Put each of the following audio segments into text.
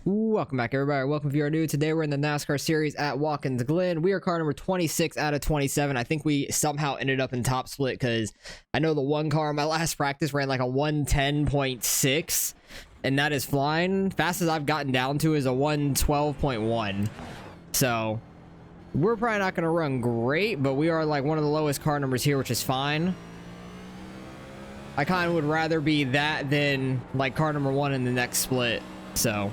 Welcome back, everybody. Welcome if you are new. Today we're in the NASCAR series at Watkins Glen. We are car number 26 out of 27. I think we somehow ended up in top split because I know the one car in my last practice ran like a 110.6, and that is flying. Fastest I've gotten down to is a 112.1. So we're probably not going to run great, but we are like one of the lowest car numbers here, which is fine. I kind of would rather be that than like car number one in the next split. So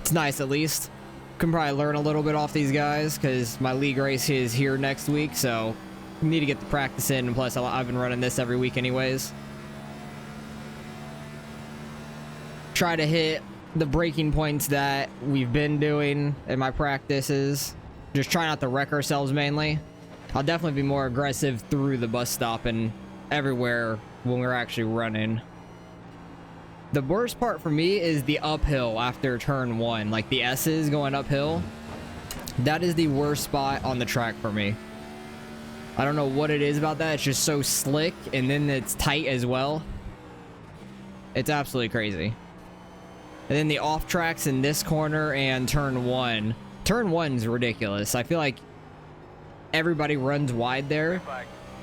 it's nice at least. Can probably learn a little bit off these guys because my league race is here next week, so need to get the practice in, and plus I've been running this every week anyways. Try to hit the braking points that we've been doing in my practices. Just try not to wreck ourselves mainly. I'll definitely be more aggressive through the bus stop and everywhere when we're actually running. The worst part for me is the uphill after turn one, like the S's going uphill. That is the worst spot on the track for me. I don't know what it is about that. It's just so slick, and then it's tight as well. It's absolutely crazy. And then the off tracks in this corner and turn one. Turn one's ridiculous. I feel like everybody runs wide there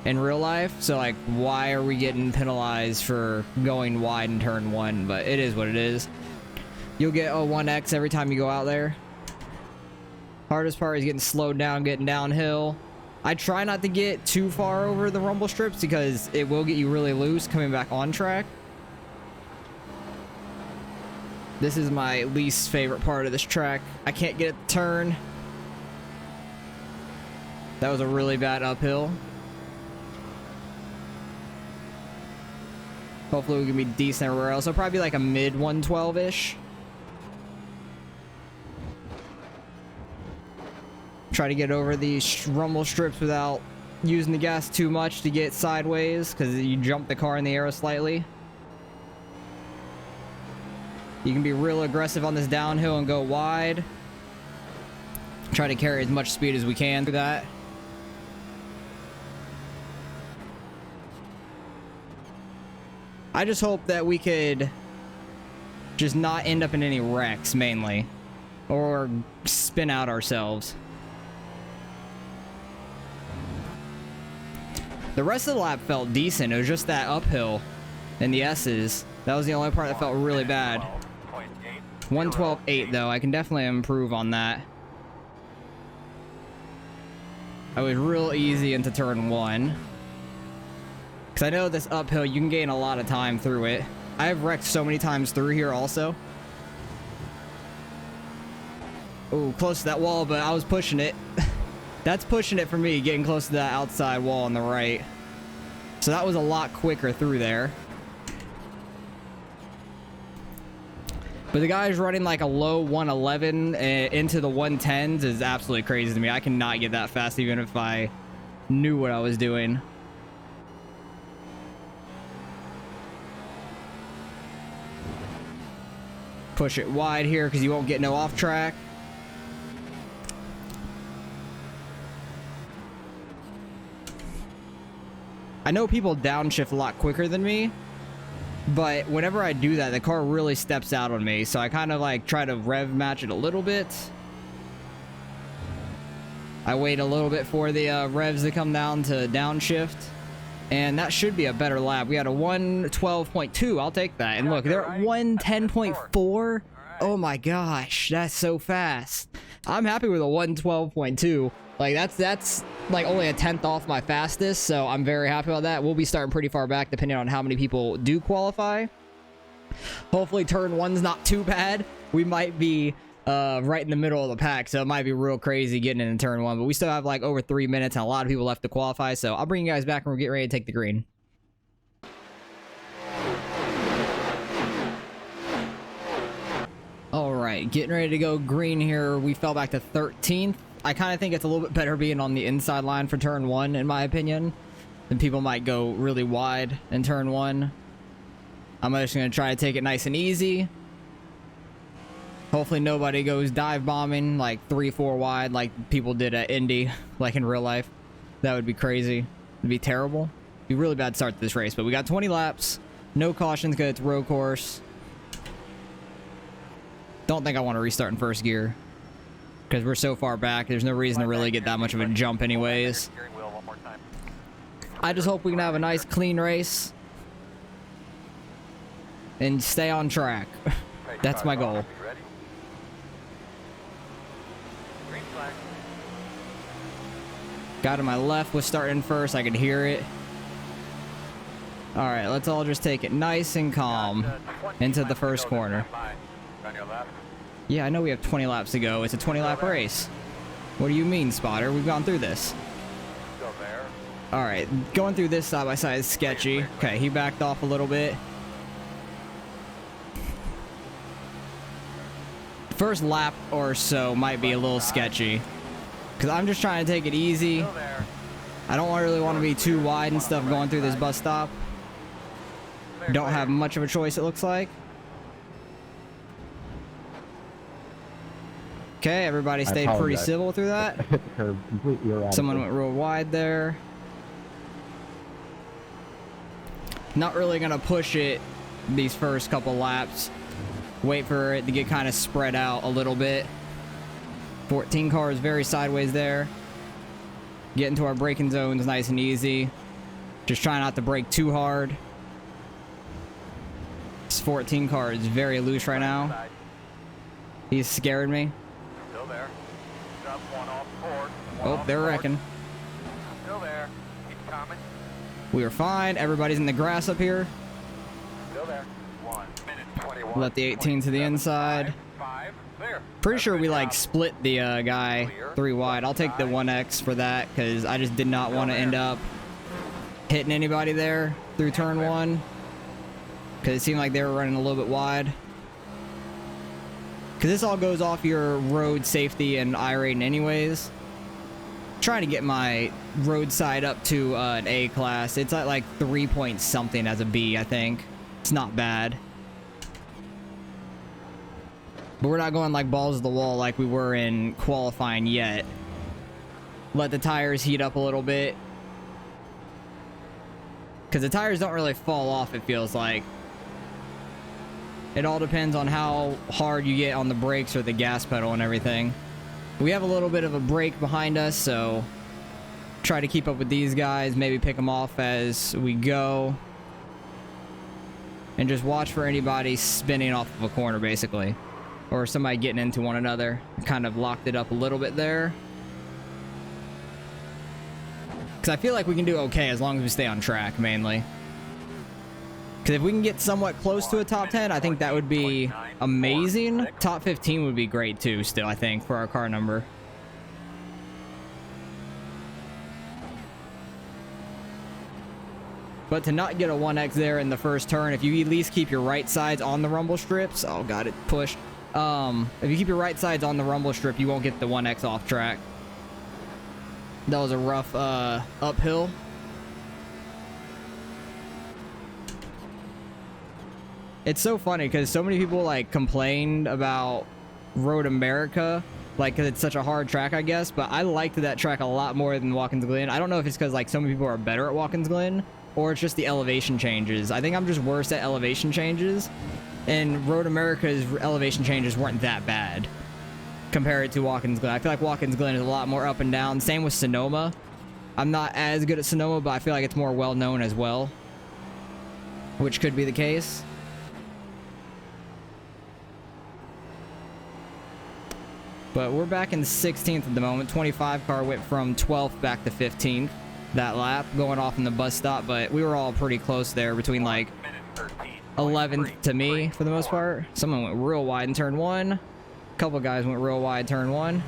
in real life, so like why are we getting penalized for going wide in turn one? But it is what it is. You'll get a 1x every time you go out there. Hardest part is getting slowed down, getting downhill. I try not to get too far over the rumble strips because it will get you really loose coming back on track. This is my least favorite part of this track. I can't get it to turn. That was a really bad uphill. Hopefully we can be decent everywhere else. So probably like a mid 112-ish. Try to get over these rumble strips without using the gas too much to get sideways, because you jump the car in the air slightly. You can be real aggressive on this downhill and go wide. Try to carry as much speed as we can through that. I just hope that we could just not end up in any wrecks, mainly. Or spin out ourselves. The rest of the lap felt decent. It was just that uphill and the S's. That was the only part that felt really bad. 112.8 though. I can definitely improve on that. I was real easy into turn one. Because I know this uphill, you can gain a lot of time through it. I have wrecked so many times through here also. Oh, close to that wall, but I was pushing it. That's pushing it for me, getting close to that outside wall on the right. So that was a lot quicker through there. But the guys running like a low 111 into the 110s is absolutely crazy to me. I cannot get that fast even if I knew what I was doing. Push it wide here because you won't get no off track. I know people downshift a lot quicker than me, but whenever I do that, the car really steps out on me. So I kind of like try to rev match it a little bit. I wait a little bit for the revs to come down to downshift. And that should be a better lap. We had a 112.2. I'll take that. And look, they're at 110.4. Oh my gosh, that's so fast. I'm happy with a 112.2. Like that's like only a 10th off my fastest, so I'm very happy about that. We'll be starting pretty far back depending on how many people do qualify. Hopefully turn one's not too bad. We might be right in the middle of the pack, so it might be real crazy getting into turn one, but we still have like over 3 minutes and a lot of people left to qualify, so I'll bring you guys back when we're getting ready to take the green. All right, getting ready to go green here. We fell back to 13th. I kind of think it's a little bit better being on the inside line for turn one, in my opinion. Then people might go really wide in turn one. I'm just going to try to take it nice and easy. Hopefully nobody goes dive bombing like 3-4 wide like people did at Indy, like in real life. That would be crazy. It'd be terrible. It'd be a really bad start to this race, but we got 20 laps. No cautions because it's road course. Don't think I want to restart in first gear. Because we're so far back, there's no reason to really get that much of a jump anyways. I just hope we can have a nice clean race. And stay on track. That's my goal. Guy to my left was starting first. I could hear it. Alright, let's all just take it nice and calm into the first corner. Yeah, I know we have 20 laps to go. It's a 20-lap race. What do you mean, spotter? We've gone through this. Alright, going through this side-by-side is sketchy. Okay, he backed off a little bit. First lap or so might be a little sketchy. Because I'm just trying to take it easy. I don't really want to be too wide and stuff going through this bus stop. Don't have much of a choice, it looks like. Okay, everybody stayed pretty civil through that. Someone went real wide there. Not really going to push it these first couple laps. Wait for it to get kind of spread out a little bit. 14 cars very sideways there. Get into our braking zones nice and easy. Just try not to brake too hard. This 14 car is very loose right now. He's scared me. Still there. Drop one off board. Oh, they're wrecking. Still there. Keep coming. We are fine. Everybody's in the grass up here. Still there. 1 minute 21. Let the 18 to the inside. 5. Clear. Pretty sure we like split the guy 3 wide. I'll take the 1X for that because I just did not want to end up hitting anybody there through turn 1 because it seemed like they were running a little bit wide. Because this all goes off your road safety and iRacing anyways. Trying to get my roadside up to an A class. It's at like 3 point something as a B, I think. It's not bad. But we're not going like balls to the wall like we were in qualifying yet. Let the tires heat up a little bit. Because the tires don't really fall off, it feels like. It all depends on how hard you get on the brakes or the gas pedal and everything. We have a little bit of a break behind us, so try to keep up with these guys, maybe pick them off as we go. And just watch for anybody spinning off of a corner, basically. Or somebody getting into one another. Kind of locked it up a little bit there. Because I feel like we can do okay as long as we stay on track, mainly. Because if we can get somewhat close to a top 10, I think that would be amazing. Top 15 would be great too, still, I think, for our car number. But to not get a 1X there in the first turn, if you at least keep your right sides on the rumble strips... Oh, God, it pushed. If you keep your right sides on the rumble strip, you won't get the 1X off track. That was a rough uphill. It's so funny because so many people like complained about Road America, like because it's such a hard track, I guess. But I liked that track a lot more than Watkins Glen. I don't know if it's because like so many people are better at Watkins Glen or it's just the elevation changes. I think I'm just worse at elevation changes, and Road America's elevation changes weren't that bad compared to Watkins Glen. I feel like Watkins Glen is a lot more up and down. Same with Sonoma. I'm not as good at Sonoma, but I feel like it's more well known as well, which could be the case. But we're back in 16th at the moment. 25 car went from 12th back to 15th that lap, going off in the bus stop. But we were all pretty close there between like 11th to me for the most part. Someone went real wide in turn 1. A couple guys went real wide turn 1.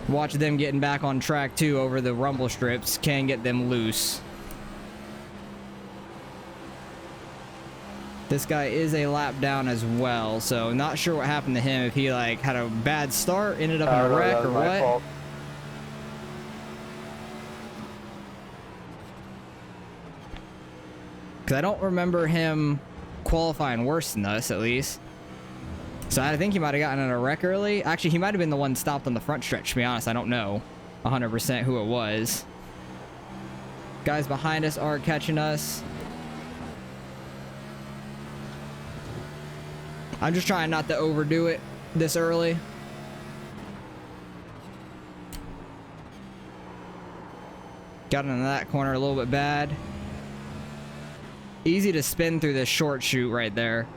Watch them getting back on track too over the rumble strips. Can get them loose. This guy is a lap down as well, so not sure what happened to him, if he like had a bad start, ended up in a wreck, or what. Because I don't remember him qualifying worse than us, at least. So I think he might have gotten in a wreck early. Actually, he might have been the one stopped on the front stretch, to be honest. I don't know 100% who it was. Guys behind us are catching us. I'm just trying not to overdo it this early. Got into that corner a little bit bad. Easy to spin through this short chute right there.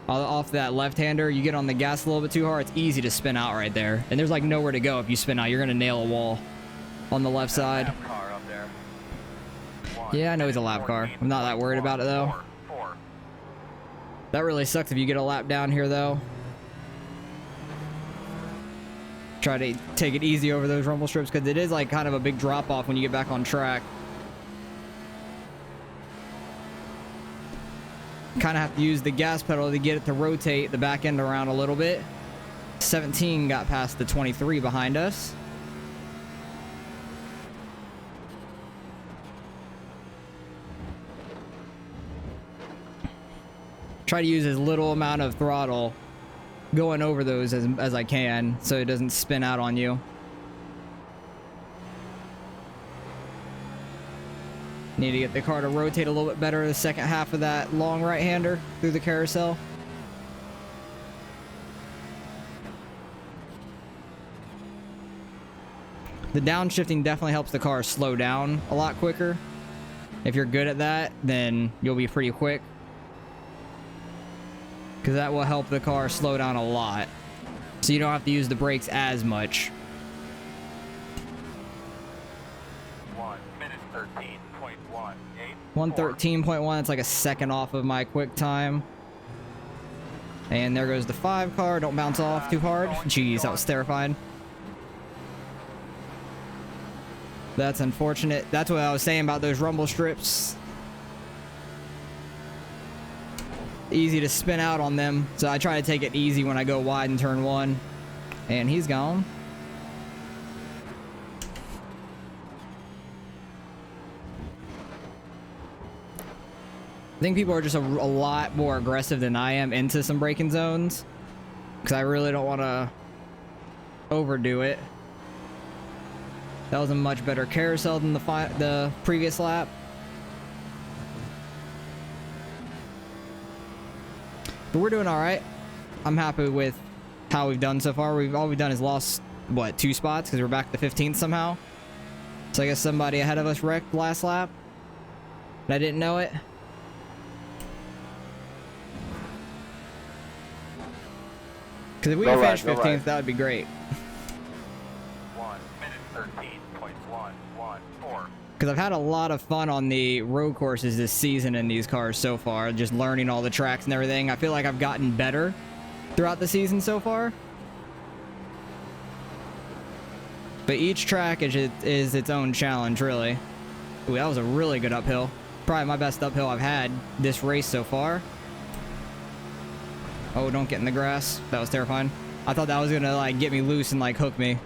Off that left-hander, you get on the gas a little bit too hard, it's easy to spin out right there. And there's like nowhere to go if you spin out. You're going to nail a wall on the left side. Car up there. Yeah, I know he's a lap car. I'm not that worried about it, though. That really sucks if you get a lap down here, though. Try to take it easy over those rumble strips, because it is like kind of a big drop-off when you get back on track. Kind of have to use the gas pedal to get it to rotate the back end around a little bit. 17 got past the 23 behind us. Try to use as little amount of throttle going over those as I can, so it doesn't spin out on you. Need to get the car to rotate a little bit better the second half of that long right-hander through the carousel. The downshifting definitely helps the car slow down a lot quicker. If you're good at that, then you'll be pretty quick, because that will help the car slow down a lot, so you don't have to use the brakes as much. 1 minute 13.18. 113.1, that's like a second off of my quick time. And there goes the 5 car. Don't bounce off too hard. Jeez, that was terrifying. That's unfortunate. That's what I was saying about those rumble strips. Easy to spin out on them, so I try to take it easy when I go wide in turn 1. And he's gone. I think people are just a lot more aggressive than I am into some braking zones, because I really don't want to overdo it. That was a much better carousel than the previous lap. But we're doing all right. I'm happy with how we've done so far. All we've done is lost, what, 2 spots, because we're back to 15th somehow. So I guess somebody ahead of us wrecked last lap, and I didn't know it. Because if we could finish 15th, that would be great. 1 minute 13.114. Because I've had a lot of fun on the road courses this season in these cars so far, just learning all the tracks and everything. I feel like I've gotten better throughout the season so far. But each track is its own challenge, really. Ooh, that was a really good uphill. Probably my best uphill I've had this race so far. Oh, don't get in the grass. That was terrifying. I thought that was gonna like get me loose and like hook me.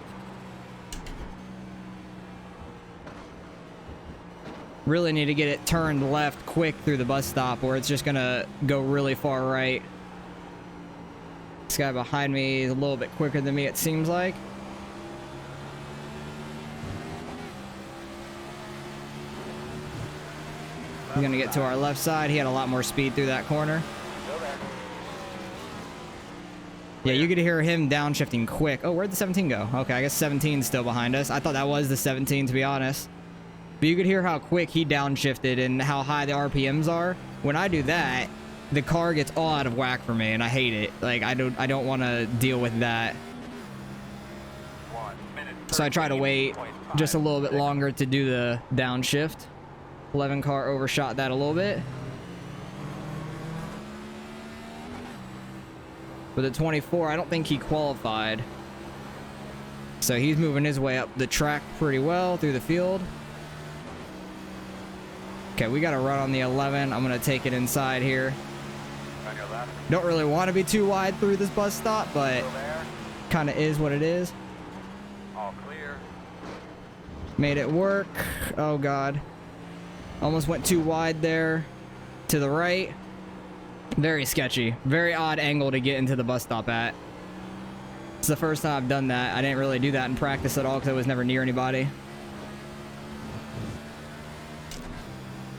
Really need to get it turned left quick through the bus stop, or it's just gonna go really far right. This guy behind me is a little bit quicker than me, it seems like. He's gonna get to our left side. He had a lot more speed through that corner. Yeah, you could hear him downshifting quick. Oh, where'd the 17 go? Okay, I guess 17's still behind us. I thought that was the 17, to be honest. But you could hear how quick he downshifted and how high the RPMs are. When I do that, the car gets all out of whack for me, and I hate it. Like, I don't want to deal with that. So I try to wait just a little bit longer to do the downshift. 11 car overshot that a little bit. With a 24, I don't think he qualified. So he's moving his way up the track pretty well through the field. Okay, we got to run on the 11. I'm going to take it inside here. Don't really want to be too wide through this bus stop, but kind of is what it is. All clear. Made it work. Oh, God. Almost went too wide there to the right. Very sketchy. Very odd angle to get into the bus stop at. It's the first time I've done that. I didn't really do that in practice at all because I was never near anybody.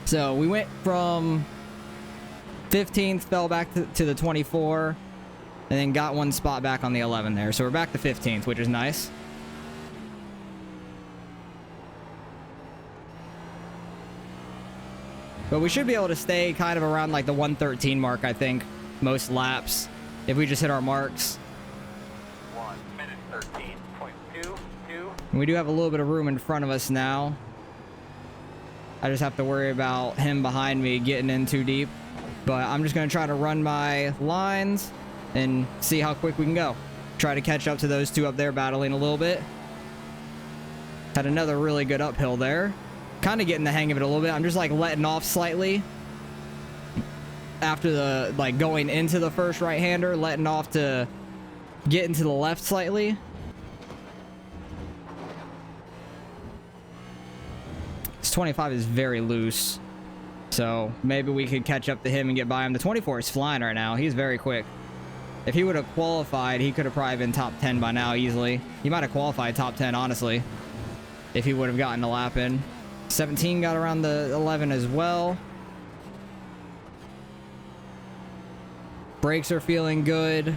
So we went from 15th, fell back to the 24. and then got one spot back on the 11 there. So we're back to 15th, which is nice. But we should be able to stay kind of around like the 113 mark, I think, most laps, if we just hit our marks. 1 minute 13.22. And we do have a little bit of room in front of us now. I just have to worry about him behind me getting in too deep. But I'm just going to try to run my lines and see how quick we can go. Try to catch up to those two up there battling a little bit. Had another really good uphill there. Kind of getting the hang of it a little bit. I'm just like letting off slightly after the like going into the first right-hander, letting off to get into the left slightly. This 25 is very loose, so maybe we could catch up to him and get by him. The 24 is flying right now. He's very quick. If he would have qualified, he could have probably been top 10 by now easily. He might have qualified top 10, honestly, if he would have gotten a lap in. 17 got around the 11 as well. Brakes are feeling good.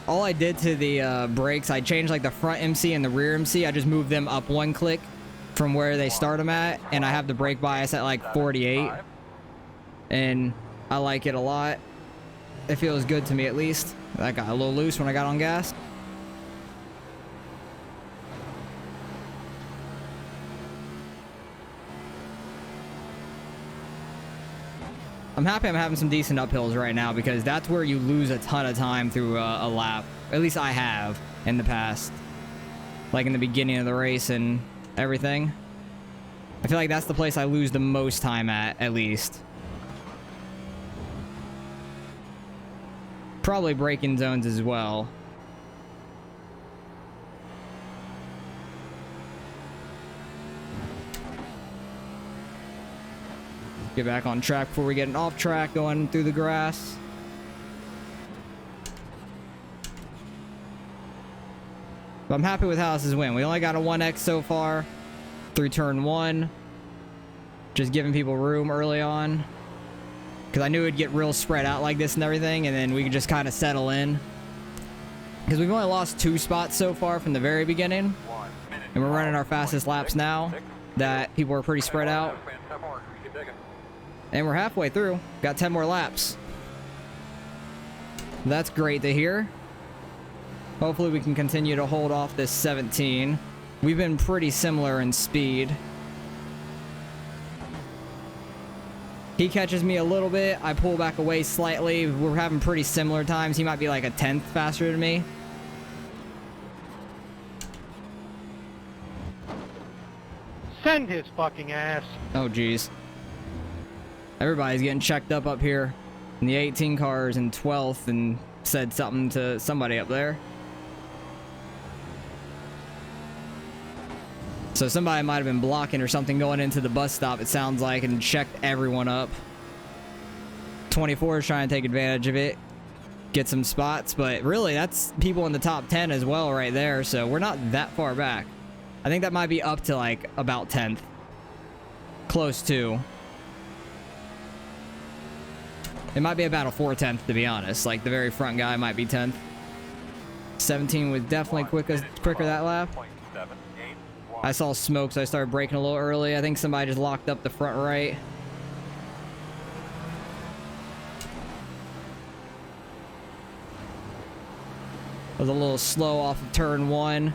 All I did to the brakes, I changed like the front MC and the rear MC. I just moved them up one click from where they start them at, and I have the brake bias at like 48, and I like it a lot. It feels good to me, at least. That got a little loose when I got on gas. I'm happy I'm having some decent uphills right now, because that's where you lose a ton of time through a lap. At least I have in the past. Like in the beginning of the race and everything. I feel like that's the place I lose the most time at least. Probably braking zones as well. Get back on track before we get an off track going through the grass. But I'm happy with how this is went. We only got a 1X so far through turn 1. Just giving people room early on. Because I knew it'd get real spread out like this and everything, and then we could just kind of settle in. Because we've only lost 2 spots so far from the very beginning. And we're running our fastest laps now that people are pretty spread out. And we're halfway through. Got 10 more laps. That's great to hear. Hopefully we can continue to hold off this 17. We've been pretty similar in speed. He catches me a little bit. I pull back away slightly. We're having pretty similar times. He might be like a 10th faster than me. Send his fucking ass. Oh, geez. Everybody's getting checked up here. And the 18 car is in 12th and said something to somebody up there. So somebody might have been blocking or something going into the bus stop, it sounds like, and checked everyone up. 24 is trying to take advantage of it, get some spots, but really that's people in the top 10 as well right there, so we're not that far back. I think that might be up to like about 10th. Close to. It might be about a 4/10th, to be honest. Like the very front guy might be 10th. 17 was definitely quicker that lap. I saw smoke, so I started braking a little early. I think somebody just locked up the front right. I was a little slow off of turn 1.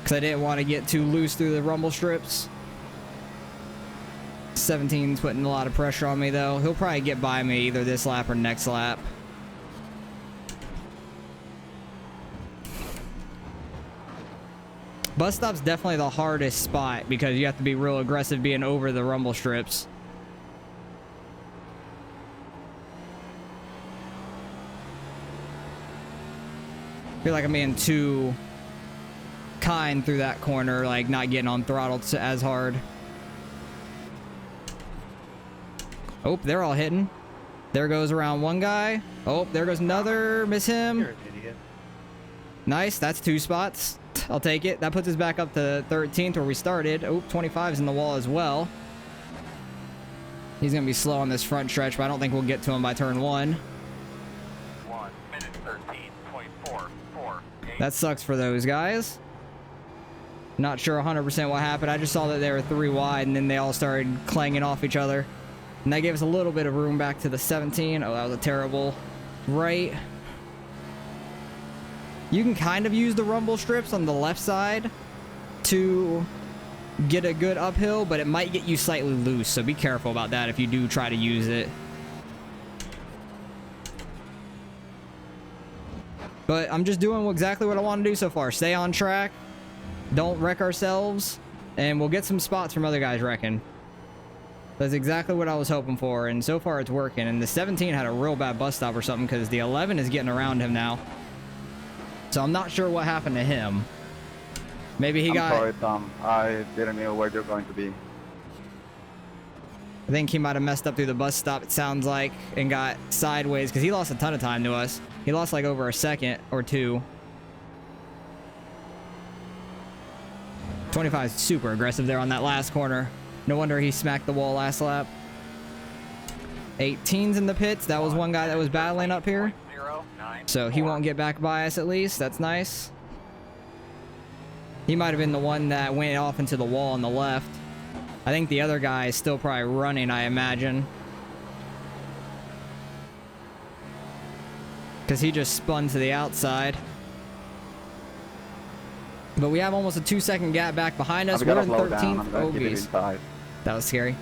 Because I didn't want to get too loose through the rumble strips. 17's putting a lot of pressure on me, though. He'll probably get by me either this lap or next lap. Bus stop's definitely the hardest spot because you have to be real aggressive being over the rumble strips. I feel like I'm being too kind through that corner, like not getting on throttle as hard. Oh, they're all hitting. There goes around one guy. Oh, there goes another. Miss him. You're an idiot. Nice. That's 2 spots. I'll take it. That puts us back up to 13th where we started. Oh, 25's in the wall as well. He's going to be slow on this front stretch, but I don't think we'll get to him by turn 1. 1 minute 13.448. That sucks for those guys. Not sure 100% what happened. I just saw that they were 3 wide, and then they all started clanging off each other. And that gave us a little bit of room back to the 17. Oh, that was a terrible right. You can kind of use the rumble strips on the left side to get a good uphill, but it might get you slightly loose, so be careful about that if you do try to use it. But I'm just doing exactly what I want to do so far. Stay on track, don't wreck ourselves, and we'll get some spots from other guys wrecking. That's exactly what I was hoping for, and so far it's working. And the 17 had a real bad bus stop or something, because the 11 is getting around him now. So I'm not sure what happened to him. Maybe he got... Sorry, Tom. I didn't know where you're going to be. I think he might have messed up through the bus stop, it sounds like, and got sideways, because he lost a ton of time to us. He lost like over a second or 2. 25 is super aggressive there on that last corner. No wonder he smacked the wall last lap. 18's in the pits. That was one guy that was battling up here. So he won't get back by us at least. That's nice. He might have been the one that went off into the wall on the left. I think the other guy is still probably running, I imagine. Because he just spun to the outside. But we have almost a 2-second gap back behind us. We're in 13th. Oh, geez. That was scary. He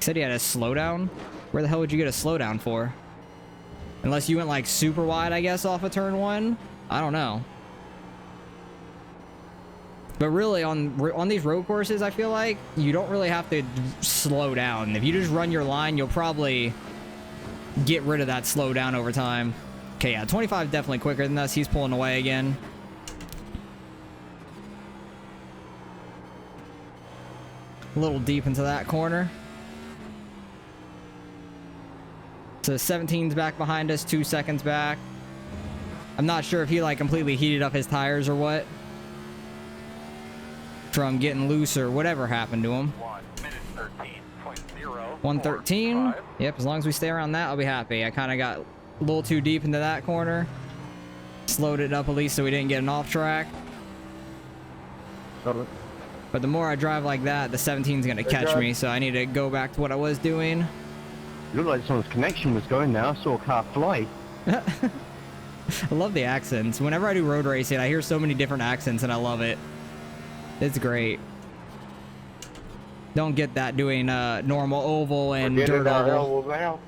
said he had a slowdown. Where the hell would you get a slowdown for? Unless you went like super wide, I guess, off of turn 1. I don't know. But really, on these road courses, I feel like you don't really have to slow down. If you just run your line, you'll probably get rid of that slowdown over time. Okay, yeah, 25 definitely quicker than us. He's pulling away again. A little deep into that corner. So 17's back behind us, 2 seconds back. I'm not sure if he like completely heated up his tires or what. From getting loose or whatever happened to him. 1 minute 13.0. 113. Yep, as long as we stay around that, I'll be happy. I kind of got a little too deep into that corner. Slowed it up at least so we didn't get an off track. Totally. But the more I drive like that, the 17's going to catch me, so I need to go back to what I was doing. It looked like someone's connection was going now. I saw a car fly. I love the accents. Whenever I do road racing, I hear so many different accents, and I love it. It's great. Don't get that doing normal oval and dirt oval.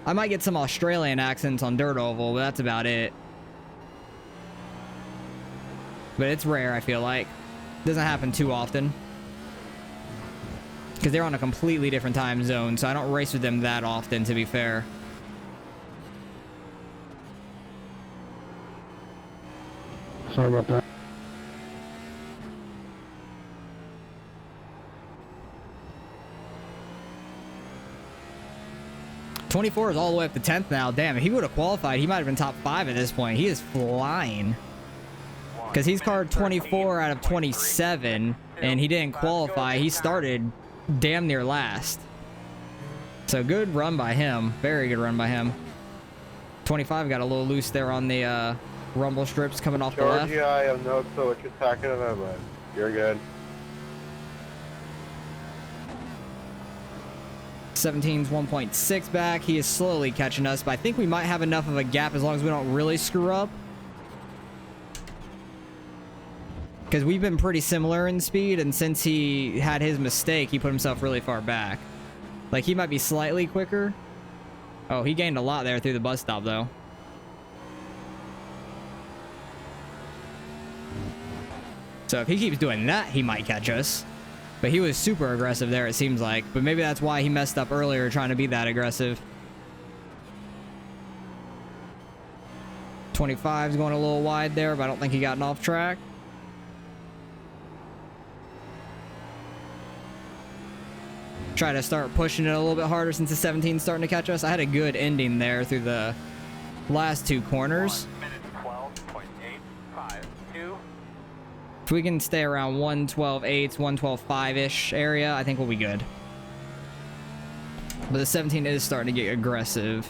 I might get some Australian accents on dirt oval, but that's about it. But it's rare, I feel like. Doesn't happen too often. Because they're on a completely different time zone, so I don't race with them that often, to be fair. Sorry about that. .24 is all the way up to 10th now. Damn, if he would have qualified, he might have been top 5 at this point. He is flying. Because he's card 24 out of 27, and he didn't qualify. He started damn near last. So good run by him. Very good run by him. 25 got a little loose there on the rumble strips coming off the left. Georgie, I have no clue what you're talking about, but you're good. 17's 1.6 back. He is slowly catching us, but I think we might have enough of a gap as long as we don't really screw up. Because we've been pretty similar in speed, and since he had his mistake, he put himself really far back. Like, he might be slightly quicker. Oh, he gained a lot there through the bus stop, though. So if he keeps doing that, he might catch us. But he was super aggressive there, it seems like. But maybe that's why he messed up earlier trying to be that aggressive. 25's going a little wide there, but I don't think he got an off track. Try to start pushing it a little bit harder since the 17's starting to catch us. I had a good ending there through the last 2 corners. 1 minute 12.852. If we can stay around 112.8, 112.5-ish area, I think we'll be good. But the 17 is starting to get aggressive.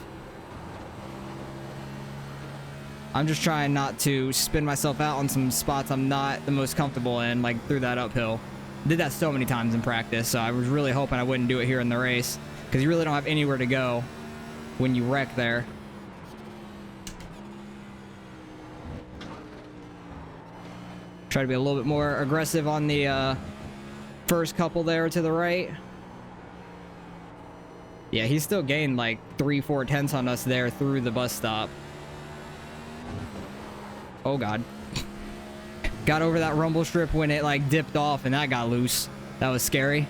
I'm just trying not to spin myself out on some spots I'm not the most comfortable in, like through that uphill. Did that so many times in practice, so I was really hoping I wouldn't do it here in the race, because you really don't have anywhere to go when you wreck there. Try to be a little bit more aggressive on the first couple there to the right. Yeah, he still gained like 3-4 tenths on us there through the bus stop. Oh god. Got over that rumble strip when it like dipped off and that got loose. That was scary.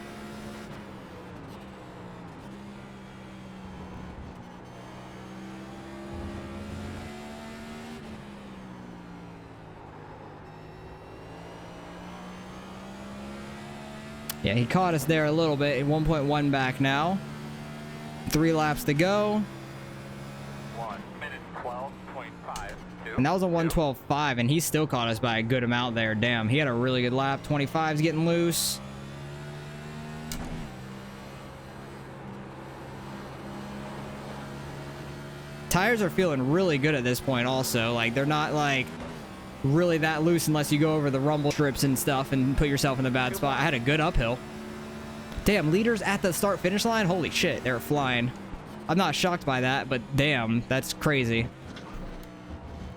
Yeah, he caught us there a little bit. 1.1 back now. 3 laps to go. 1 minute 12.52. And that was a 112.5, and he still caught us by a good amount there. Damn, he had a really good lap. 25's getting loose. Tires are feeling really good at this point also. Like, they're not, like, really that loose unless you go over the rumble strips and stuff and put yourself in a bad spot. I had a good uphill. Damn, leaders at the start-finish line? Holy shit, they're flying. I'm not shocked by that, but damn, that's crazy.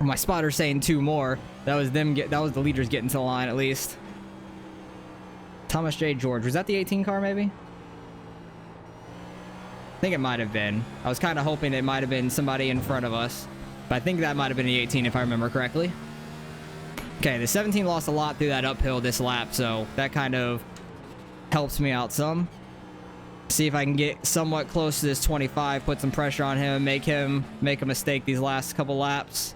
My spotter's saying 2 more. That was them. That was the leaders getting to the line at least. Thomas J. George. Was that the 18 car maybe? I think it might have been. I was kind of hoping it might have been somebody in front of us. But I think that might have been the 18 if I remember correctly. Okay, the 17 lost a lot through that uphill this lap, so that kind of helps me out some. See if I can get somewhat close to this 25, put some pressure on him, make him make a mistake these last couple laps.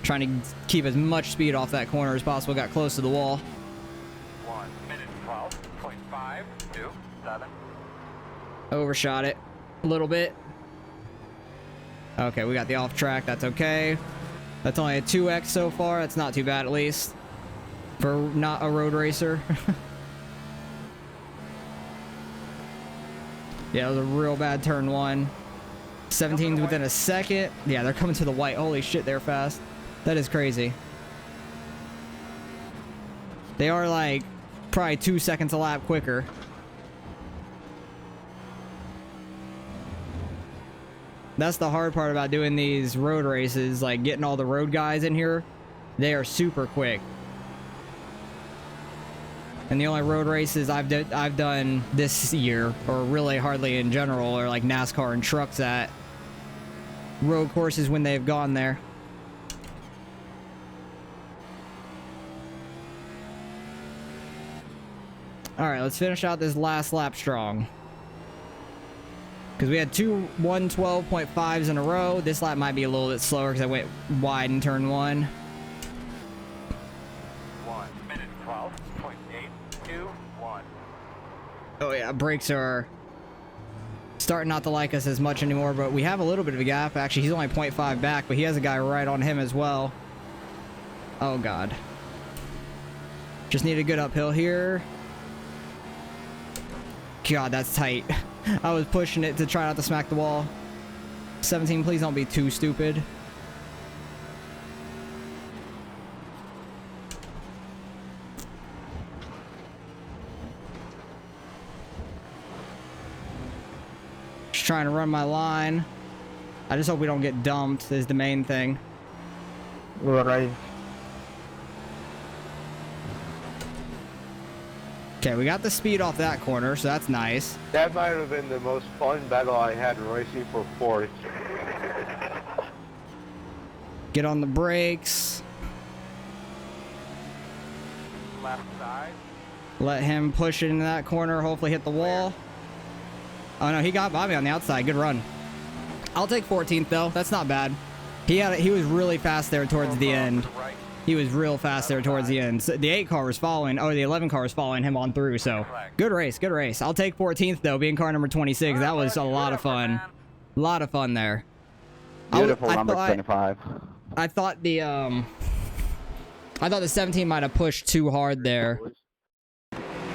Trying to keep as much speed off that corner as possible. Got close to the wall. 1 minute 12.527. Overshot it a little bit. Okay, we got the off track. That's okay. That's only a 2x so far. That's not too bad, at least. For not a road racer. Yeah, it was a real bad turn 1. 17's within a second. Yeah, they're coming to the white. Holy shit, they're fast. That is crazy. They are like probably 2 seconds a lap quicker. That's the hard part about doing these road races, like getting all the road guys in here. They are super quick. And the only road races I've done this year, or really hardly in general, are like NASCAR and trucks at road courses when they've gone there. Alright, let's finish out this last lap strong. Because we had 2 112.5s in a row. This lap might be a little bit slower because I went wide in turn 1. 1 minute 12.821. Oh yeah, brakes are starting not to like us as much anymore, but we have a little bit of a gap. Actually, he's only 0.5 back, but he has a guy right on him as well. Oh god. Just need a good uphill here. God, that's tight. I was pushing it to try not to smack the wall. 17, please don't be too stupid. Just trying to run my line. I just hope we don't get dumped is the main thing. Right. Okay, we got the speed off that corner, so that's nice. That might have been the most fun battle I had racing for 4th. Get on the brakes. Left side. Let him push it into that corner, hopefully hit the wall. Oh no, he got Bobby on the outside. Good run. I'll take 14th though. That's not bad. He was really fast there towards the end. Right. He was real fast there towards the end. So the 8 car was following, oh, the 11 car was following him on through, so good race, good race. I'll take 14th, though, being car number 26. That was a lot of fun. A lot of fun there. Beautiful number 25. I thought the 17 might have pushed too hard there.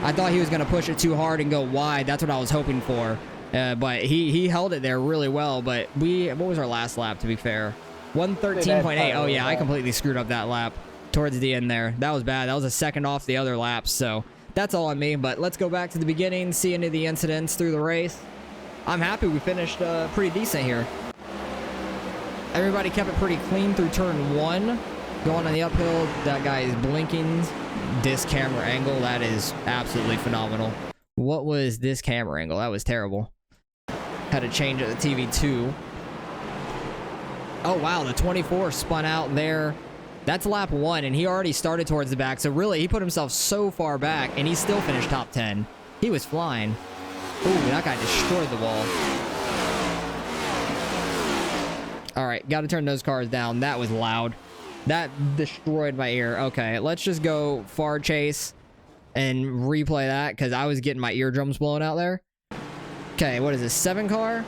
I thought he was going to push it too hard and go wide. That's what I was hoping for. But he held it there really well. But what was our last lap, to be fair? 113.8. Oh, yeah, I completely screwed up that lap towards the end there. That was bad. That was a second off the other laps. So that's all on me. But let's go back to the beginning, see any of the incidents through the race. I'm happy we finished pretty decent here. Everybody kept it pretty clean through turn 1. Going on the uphill, that guy is blinking. This camera angle, that is absolutely phenomenal. What was this camera angle? That was terrible. Had to change it to TV2. Oh, wow, the 24 spun out there. That's lap 1, and he already started towards the back. So really, he put himself so far back, and he still finished top 10. He was flying. Ooh, that guy destroyed the wall. All right, got to turn those cars down. That was loud. That destroyed my ear. Okay, let's just go far chase and replay that because I was getting my eardrums blown out there. Okay, what is this? 7 car?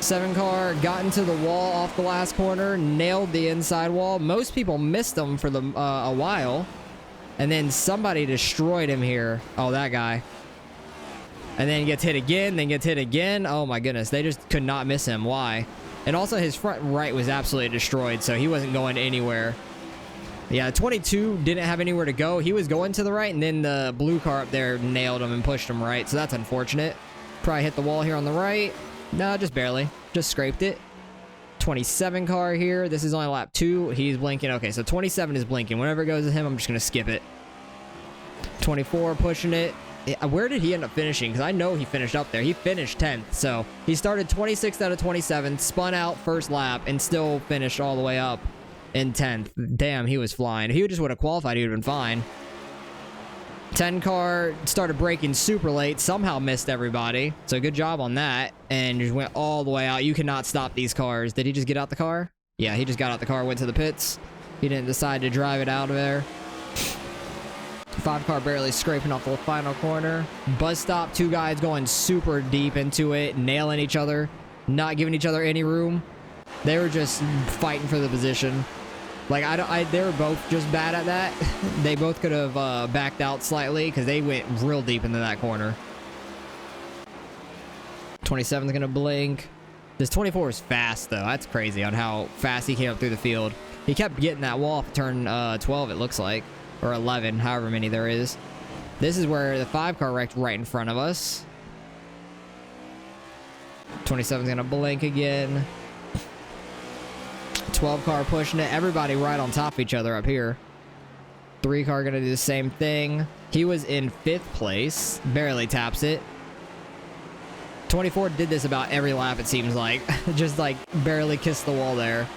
7 car got into the wall off the last corner, nailed the inside wall. Most people missed them for a while, and then somebody destroyed him here. Oh, that guy. And then gets hit again, then gets hit again. Oh my goodness, they just could not miss him. Why? And also his front right was absolutely destroyed, so he wasn't going anywhere. Yeah, 22 didn't have anywhere to go. He was going to the right, and then the blue car up there nailed him and pushed him right, so that's unfortunate. Probably hit the wall here on the right. No, just barely. Just scraped it. 27 car here. This is only lap 2. He's blinking. Okay, so 27 is blinking. Whenever it goes to him, I'm just going to skip it. 24 pushing it. Where did he end up finishing? Because I know he finished up there. He finished 10th. So he started 26th out of 27, spun out first lap, and still finished all the way up in 10th. Damn, he was flying. If he just would have qualified, he would have been fine. 10 car started braking super late. Somehow missed everybody. So good job on that. And just went all the way out. You cannot stop these cars. Did he just get out the car? Yeah, he just got out the car, went to the pits. He didn't decide to drive it out of there. 5 car barely scraping off the final corner. Buzz stop, 2 guys going super deep into it, nailing each other, not giving each other any room. They were just fighting for the position. Like, they were both just bad at that. They both could have backed out slightly because they went real deep into that corner. 27's going to blink. This 24 is fast, though. That's crazy on how fast he came up through the field. He kept getting that wall off turn 12, it looks like. Or 11, however many there is. This is where the 5 car wrecked right in front of us. 27's going to blink again. 12 car pushing it. Everybody right on top of each other up here. 3 car going to do the same thing. He was in 5th place. Barely taps it. 24 did this about every lap, it seems like. Just like barely kissed the wall there.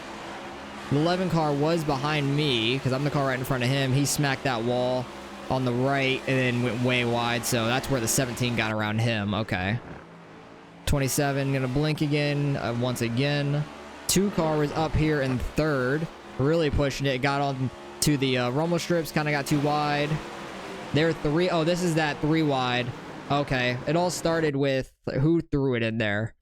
The 11 car was behind me because I'm the car right in front of him. He smacked that wall on the right and then went way wide. So that's where the 17 got around him. Okay. 27 going to blink again once again. 2 car was up here in 3rd. Really pushing it. Got on to the rumble strips. Kind of got too wide. They're 3. Oh, this is that 3 wide. Okay. It all started with who threw it in there.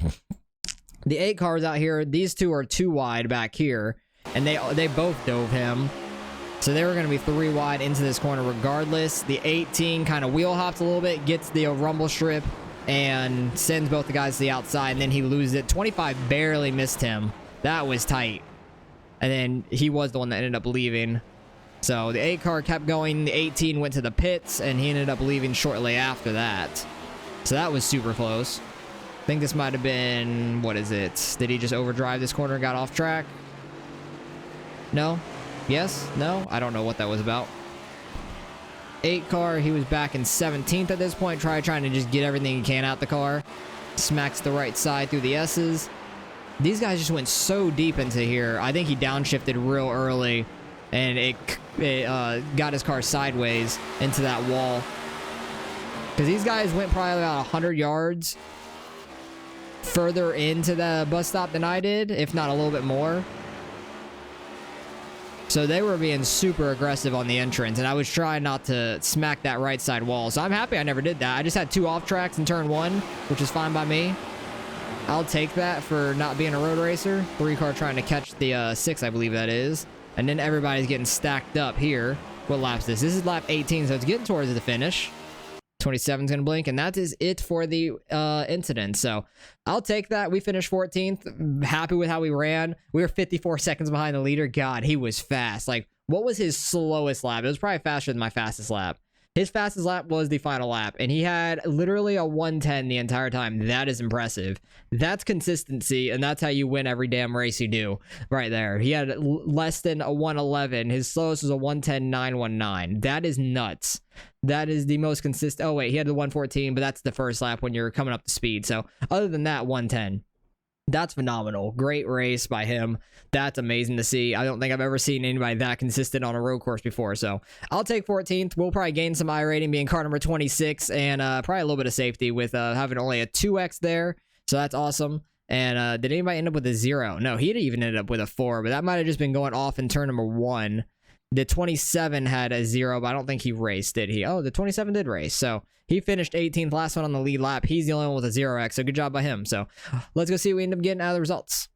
The 8 cars out here. These 2 are 2 wide back here. And they both dove him. So they were going to be 3 wide into this corner regardless. The 18 kind of wheel hops a little bit, gets the rumble strip, and sends both the guys to the outside, and then he loses it. 25 barely missed him. That was tight. And then he was the one that ended up leaving. So the 8 car kept going. The 18 went to the pits, and he ended up leaving shortly after that. So that was super close. I think this might have been, what is it? Did he just overdrive this corner and got off track? No? Yes? No? I don't know what that was about. 8 car, he was back in 17th at this point, trying to just get everything he can out the car. Smacks the right side through the S's. These guys just went so deep into here. I think he downshifted real early, and it got his car sideways into that wall. Because these guys went probably about 100 yards further into the bus stop than I did, if not a little bit more. So they were being super aggressive on the entrance, and I was trying not to smack that right side wall. So I'm happy I never did that. I just had 2 off tracks in turn 1, which is fine by me. I'll take that for not being a road racer. 3 car trying to catch the 6, I believe that is. And then everybody's getting stacked up here. What lap's this? This is lap 18, so it's getting towards the finish. 27's gonna blink, and that is it for the incident. So I'll take that. We finished 14th. Happy with how we ran. We were 54 seconds behind the leader. God, he was fast. Like, what was his slowest lap? It was probably faster than my fastest lap. His fastest lap was the final lap, and he had literally a 110 the entire time. That is impressive. That's consistency, and that's how you win every damn race you do right there. He had less than a 111. His slowest was a 110.919. That is nuts. That is the most consistent. Oh, wait, he had the 114, but that's the first lap when you're coming up to speed. So other than that, 110. That's phenomenal. Great race by him. That's amazing to see. I don't think I've ever seen anybody that consistent on a road course before. So I'll take 14th. We'll probably gain some iRating being car number 26 and probably a little bit of safety with having only a 2x there. So that's awesome. And did anybody end up with a 0? No, he didn't even end up with a 4, but that might have just been going off in turn number 1. The 27 had a 0, but I don't think he raced, did he? Oh, the 27 did race. So he finished 18th, last one on the lead lap. He's the only one with a 0x, so good job by him. So let's go see what we end up getting out of the results.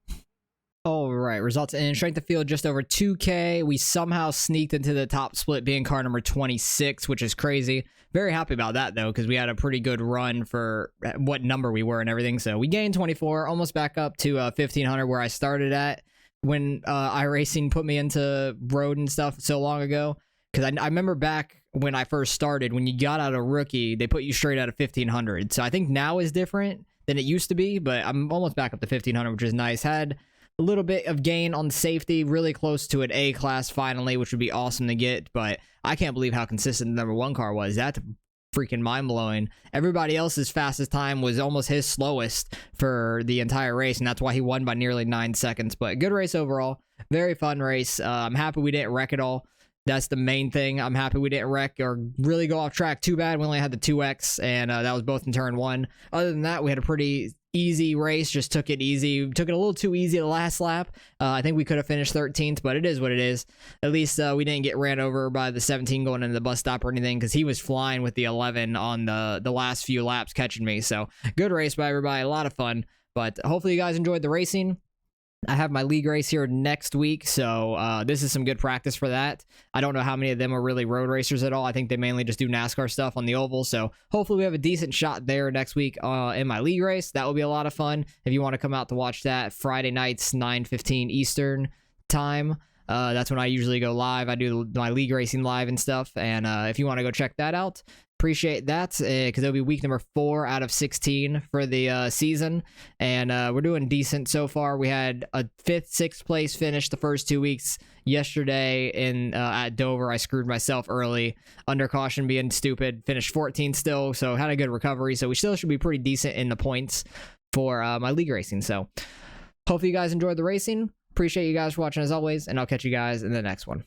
All right, results in strength of field just over 2K. We somehow sneaked into the top split being car number 26, which is crazy. Very happy about that, though, because we had a pretty good run for what number we were and everything. So we gained 24, almost back up to 1,500 where I started at when iRacing put me into road and stuff so long ago. Because I remember back when I first started, when you got out of rookie, they put you straight out of 1,500. So I think now is different than it used to be, but I'm almost back up to 1,500, which is nice. Had a little bit of gain on safety, really close to an A class finally, which would be awesome to get, but I can't believe how consistent the number 1 car was. That's freaking mind-blowing. Everybody else's fastest time was almost his slowest for the entire race, and that's why he won by nearly 9 seconds. But good race overall. Very fun race. I'm happy we didn't wreck it all. That's the main thing. I'm happy we didn't wreck or really go off track too bad. We only had the 2x, and that was both in turn 1. Other than that, we had a pretty easy race. Just took it easy. Took it a little too easy the last lap. I think we could have finished 13th, but it is what it is. At least we didn't get ran over by the 17 going into the bus stop or anything, because he was flying with the 11 on the last few laps catching me. So good race by everybody. A lot of fun. But hopefully you guys enjoyed the racing. I have my league race here next week, so this is some good practice for that. I don't know how many of them are really road racers at all. I think they mainly just do NASCAR stuff on the oval, so hopefully we have a decent shot there next week in my league race. That will be a lot of fun. If you want to come out to watch that, Friday nights, 9:15 Eastern time. That's when I usually go live. I do my league racing live and stuff, and if you want to go check that out, appreciate that, because it'll be week number 4 out of 16 for the season, and we're doing decent so far. We had a 5th, 6th place finish the first 2 weeks. Yesterday in at Dover, I screwed myself early, under caution being stupid, finished 14th still, so had a good recovery, so we still should be pretty decent in the points for my league racing. So hopefully you guys enjoyed the racing. Appreciate you guys for watching as always, and I'll catch you guys in the next one.